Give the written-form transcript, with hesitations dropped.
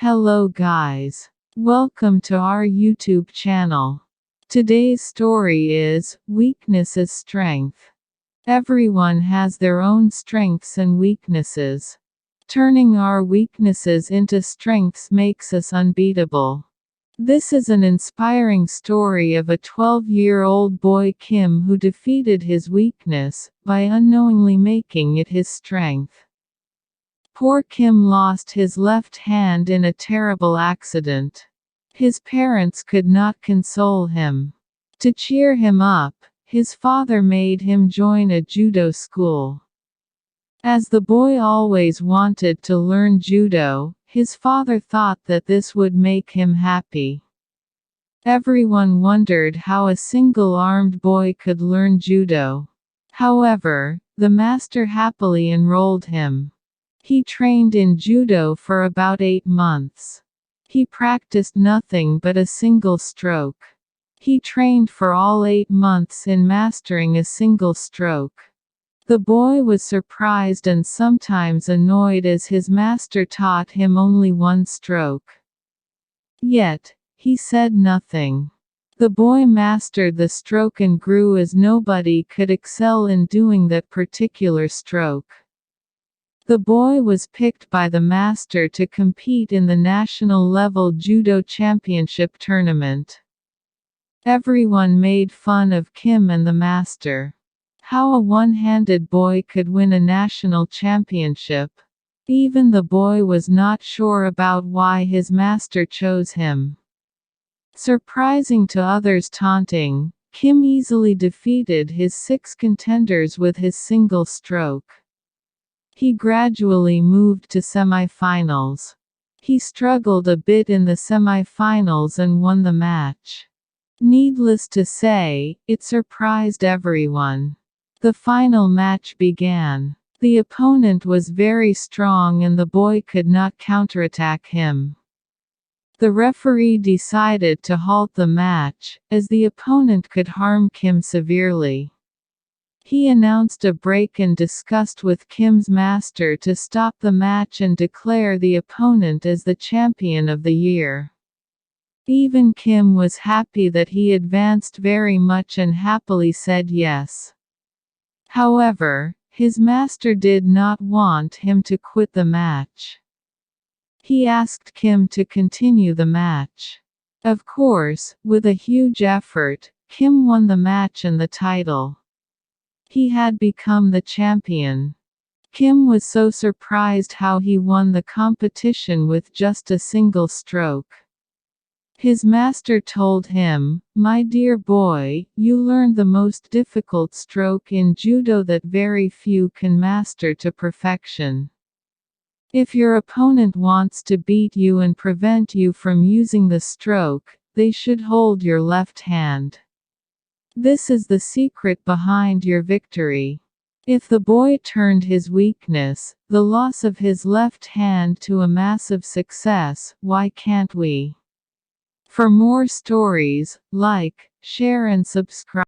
Hello guys. Welcome to our YouTube channel. Today's story is, Weakness is Strength. Everyone has their own strengths and weaknesses. Turning our weaknesses into strengths makes us unbeatable. This is an inspiring story of a 12-year-old boy Kim who defeated his weakness by unknowingly making it his strength. Poor Kim lost his left hand in a terrible accident. His parents could not console him. To cheer him up, his father made him join a judo school. As the boy always wanted to learn judo, his father thought that this would make him happy. Everyone wondered how a single-armed boy could learn judo. However, the master happily enrolled him. He trained in judo for about 8 months. He practiced nothing but a single stroke. He trained for all 8 months in mastering a single stroke. The boy was surprised and sometimes annoyed as his master taught him only one stroke. Yet, he said nothing. The boy mastered the stroke and grew as nobody could excel in doing that particular stroke. The boy was picked by the master to compete in the national-level judo championship tournament. Everyone made fun of Kim and the master. How a one-handed boy could win a national championship. Even the boy was not sure about why his master chose him. Surprising to others' taunting, Kim easily defeated his 6 contenders with his single stroke. He gradually moved to semifinals. He struggled a bit in the semifinals and won the match. Needless to say, it surprised everyone. The final match began. The opponent was very strong and the boy could not counterattack him. The referee decided to halt the match, as the opponent could harm Kim severely. He announced a break and discussed with Kim's master to stop the match and declare the opponent as the champion of the year. Even Kim was happy that he advanced very much and happily said yes. However, his master did not want him to quit the match. He asked Kim to continue the match. Of course, with a huge effort, Kim won the match and the title. He had become the champion. Kim was so surprised how he won the competition with just a single stroke. His master told him, "My dear boy, you learned the most difficult stroke in judo that very few can master to perfection. If your opponent wants to beat you and prevent you from using the stroke, they should hold your left hand. This is the secret behind your victory." If the boy turned his weakness, the loss of his left hand, to a massive success, why can't we? For more stories, like, share and subscribe.